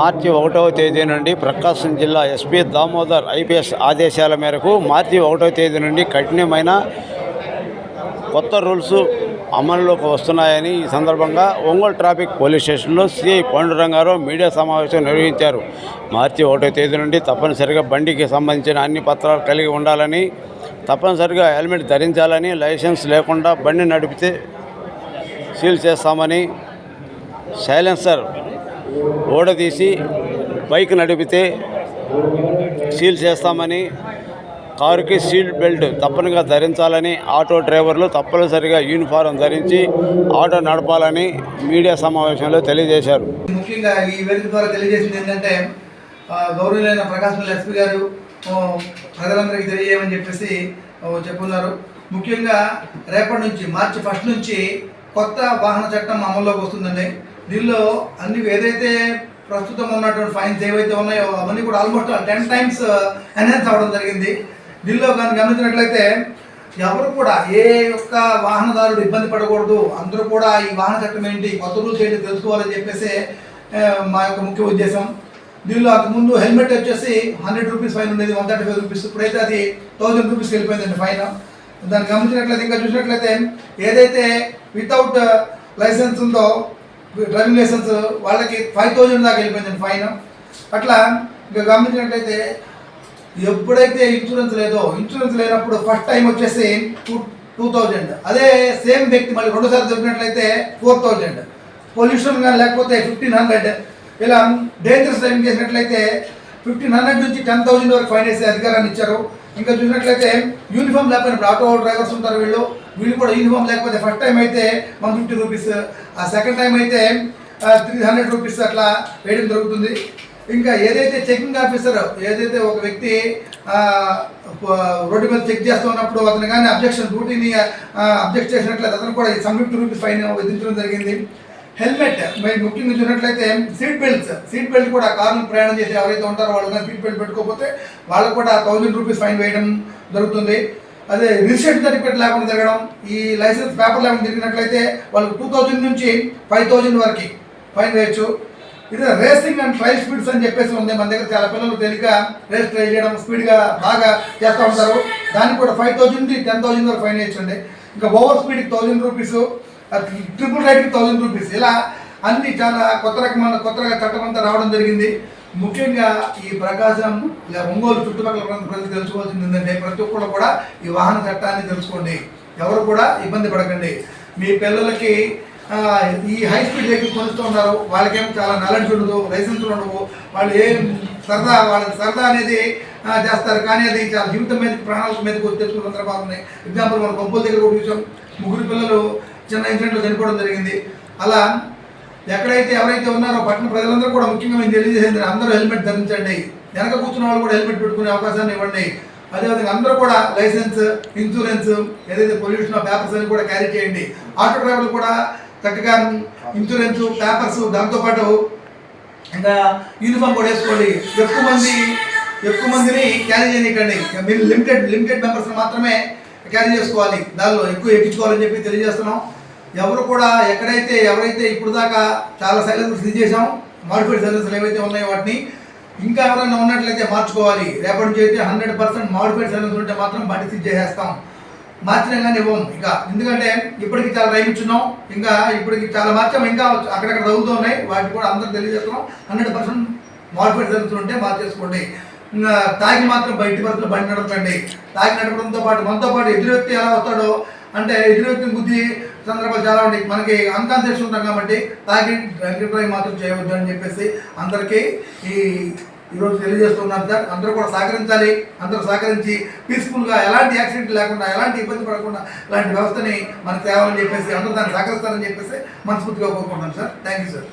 మార్చి 1వ తేదీ నుండి ప్రకాశం జిల్లా ఎస్పీ దామోదర్ ఐపీఎస్ ఆదేశాల మేరకు మార్చి 1వ తేదీ నుండి కఠినమైన కొత్త రూల్స్ అమలులోకి వస్తున్నాయని ఈ సందర్భంగా ఒంగోలు ట్రాఫిక్ పోలీస్ స్టేషన్లో సిఐ పాండురంగారావు మీడియా సమావేశం నిర్వహించారు. మార్చి 1వ తేదీ నుండి తప్పనిసరిగా బండికి సంబంధించిన అన్ని పత్రాలు కలిగి ఉండాలని, తప్పనిసరిగా హెల్మెట్ ధరించాలని, లైసెన్స్ లేకుండా బండి నడిపితే సీల్ చేస్తామని, సైలెన్సర్ ఓడదీసి బైక్ నడిపితే సీల్ చేస్తామని, కారుకి సీట్ బెల్ట్ తప్పనిగా ధరించాలని, ఆటో డ్రైవర్లు తప్పనిసరిగా యూనిఫారం ధరించి ఆటో నడపాలని మీడియా సమావేశంలో తెలియజేశారు. ముఖ్యంగా ఈ వేదిక ద్వారా తెలియజేసింది ఏంటంటే, గౌరవులైన ప్రకాశం ఎస్పీ గారు ప్రజలందరికీ తెలియజేయమని చెప్పేసి చెప్పున్నారు. ముఖ్యంగా రేపటి నుంచి మార్చి 1 నుంచి కొత్త వాహన చట్టం అమల్లోకి వస్తుందండి. దీనిలో అన్ని ఏదైతే ప్రస్తుతం ఉన్నటువంటి ఫైన్స్ ఏవైతే ఉన్నాయో అవన్నీ కూడా ఆల్మోస్ట్ 10 times ఎన్హాన్స్ అవ్వడం జరిగింది. దీనిలో కానీ గమనించినట్లయితే ఎవరు కూడా ఏ యొక్క వాహనదారుడు ఇబ్బంది పడకూడదు, అందరూ కూడా ఈ వాహన చట్టం ఏంటి, కొత్త రూల్స్ ఏంటి తెలుసుకోవాలని చెప్పేసి మా యొక్క ముఖ్య ఉద్దేశం. దీనిలో అంతకుముందు హెల్మెట్ వచ్చేసి 100 రూపీస్ ఫైన్ ఉండేది, 135 రూపీస్, ఇప్పుడైతే అది 1000 రూపీస్కి వెళ్ళిపోయిందండి ఫైన్. దాన్ని గమనించినట్లయితే ఇంకా చూసినట్లయితే ఏదైతే వితౌట్ లైసెన్స్ ఉందో డ్రైవింగ్ లైసెన్స్ వాళ్ళకి 5000 దాకా వెళ్ళిపోయిందండి ఫైన్. అట్లా ఇంకా గమనించినట్లయితే ఎప్పుడైతే ఇన్సూరెన్స్ లేనప్పుడు ఫస్ట్ టైం వచ్చేసి 2000, అదే సేమ్ వ్యక్తి మళ్ళీ 2 సార్లు దొరికినట్లయితే 4000, పొల్యూషన్ కానీ లేకపోతే 1500, ఇలా డేంజరస్ డ్రైవింగ్ చేసినట్లయితే 1500 నుంచి 10,000 వరకు ఫైన్ వేసే అధికారాన్ని ఇచ్చారు. ఇంకా చూసినట్లయితే యూనిఫామ్ లేకపోయినప్పుడు ఆటో డ్రైవర్స్ ఉంటారు, వీళ్ళు కూడా యూనిఫామ్ లేకపోతే ఫస్ట్ టైం అయితే 150 రూపీస్, ఆ సెకండ్ టైం అయితే 300 రూపీస్ అట్లా వేయడం జరుగుతుంది. ఇంకా ఏదైతే చెకింగ్ ఆఫీసర్ ఏదైతే ఒక వ్యక్తి రోడ్డు మీద చెక్ చేస్తూ ఉన్నప్పుడు అతను కానీ డ్యూటీని అబ్జెక్ట్ చేసినట్లయితే అతను కూడా 150 రూపీస్ ఫైన్ విధించడం జరిగింది. హెల్మెట్ ముఖ్యంగా చూసినట్లయితే సీట్ బెల్ట్ కూడా కారులో ప్రయాణం చేసి ఎవరైతే ఉంటారో వాళ్ళు కానీ సీట్ బెల్ట్ పెట్టుకోకపోతే వాళ్ళకు కూడా 1000 రూపీస్ ఫైన్ వేయడం జరుగుతుంది. అదే రిజిస్ట్రేషన్ సర్టిఫికేట్ లేకుండా తిరగడం, ఈ లైసెన్స్ పేపర్ లేకుండా తిరిగినట్లయితే వాళ్ళకు 2000 నుంచి 5000 వరకు ఫైన్ వేయచ్చు. ఇది రేసింగ్ అండ్ ట్రయల్ స్పీడ్స్ అని చెప్పేసి ఉంది. మన దగ్గర చాలా పిల్లలు తేలిక రేస్ ట్రై చేయడం, స్పీడ్గా బాగా చేస్తూ ఉంటారు, దానికి కూడా 5000 నుంచి 10,000 వరకు ఫైన్ వేయచ్చండి. ఇంకా ఓవర్ స్పీడ్కి 1000 రూపీస్, ట్రిపుల్ రైడ్కి 1000 రూపీస్, ఇలా అన్ని చాలా కొత్తగా చట్టం అంతా రావడం జరిగింది. ముఖ్యంగా ఈ ప్రకాశం ఒంగోలు చుట్టుపక్కల ప్రజలు తెలుసుకోవాల్సింది ఏంటంటే, ప్రతి ఒక్కరు కూడా ఈ వాహన చట్టాన్ని తెలుసుకోండి, ఎవరు కూడా ఇబ్బంది పడకండి. మీ పిల్లలకి ఈ హై స్పీడ్ వెహికల్ కొనుస్తూ ఉన్నారు, వాళ్ళకేమో చాలా నాలెడ్జ్ ఉండదు, లైసెన్సులు ఉండవు, వాళ్ళు వాళ్ళకి సరదా అనేది చేస్తారు, కానీ అది చాలా జీవితం మీద ప్రాణాల మీదకి తెచ్చుకున్న సందర్భాలు ఉన్నాయి. ఎగ్జాంపుల్ మన గొప్పల దగ్గర కూడా చూసాం, 3 పిల్లలు చిన్న ఇన్సిడెంట్లో చనిపోవడం జరిగింది. అలా ఎక్కడైతే ఎవరైతే ఉన్నారో పట్టణ ప్రజలందరూ కూడా ముఖ్యంగా మేము తెలియజేసింది, అందరూ హెల్మెట్ ధరించండి, వెనక కూర్చున్న వాళ్ళు కూడా హెల్మెట్ పెట్టుకునే అవకాశాన్ని ఇవ్వండి. అదేవిధంగా అందరూ కూడా లైసెన్స్, ఇన్సూరెన్స్, ఏదైతే పొల్యూషన్ పేపర్స్ అని కూడా క్యారీ చేయండి. ఆటో డ్రైవర్లు కూడా చక్కగా ఇన్సూరెన్స్ పేపర్స్, దాంతోపాటు ఇంకా యూనిఫామ్ కూడా వేసుకోండి. ఎక్కువ మందిని క్యారీ చేయకండి, మీరు లిమిటెడ్ మెంబర్స్ని మాత్రమే క్యారీ చేసుకోవాలి, దానిలో ఎక్కువ ఎక్కించుకోవాలని చెప్పి తెలియజేస్తున్నాం. ఎవరు కూడా ఎవరైతే ఇప్పుడు దాకా చాలా సైలెన్సర్స్ సీజ్ చేసాం, మాడిఫైడ్ సైలెన్సర్లు ఏవైతే ఉన్నాయో వాటిని ఇంకా ఎవరైనా ఉన్నట్లయితే మార్చుకోవాలి. రేపటి నుంచి అయితే 100% మాడిఫైడ్ సైలెన్సర్ ఉంటే మాత్రం బండి సీజ్ చేసేస్తాం, మార్చినా కానీ ఇవ్వం. ఇంకా ఎందుకంటే ఇప్పటికి చాలా టైం ఇచ్చున్నాం, ఇంకా ఇప్పటికి చాలా మార్చాం, ఇంకా అక్కడక్కడ తగులుతూ ఉన్నాయి, వాటిని కూడా అందరూ తెలియజేస్తున్నాం. 100% మాడిఫైడ్ సైలెన్సర్ ఉంటే మార్చేసుకోండి. తాగి మాత్రం బయటి పరిస్థితులు బండి నడపండి. తాగి నడపడంతో పాటు మనతో పాటు ఎదురు వ్యక్తి ఎలా వస్తాడో, అంటే ఎదురు వ్యక్తిని బుద్ధి సందర్భాలు చాలా ఉంటాయి, మనకి అన్కాన్షియస్ ఉంటాం కాబట్టి తాగి డ్రైవ్ మాత్రం చేయవద్దు అని చెప్పేసి అందరికీ ఈరోజు తెలియజేస్తున్నాను సార్. అందరూ కూడా సహకరించాలి, అందరూ సహకరించి పీస్ఫుల్గా ఎలాంటి యాక్సిడెంట్ లేకుండా, ఎలాంటి ఇబ్బంది పడకుండా ఇలాంటి వ్యవస్థని మనకు తేవాలని చెప్పేసి అందరూ దాన్ని సహకరిస్తారని చెప్పేసి మనస్ఫూర్తిగా కోరుకుంటున్నాను సార్. Thank you sir.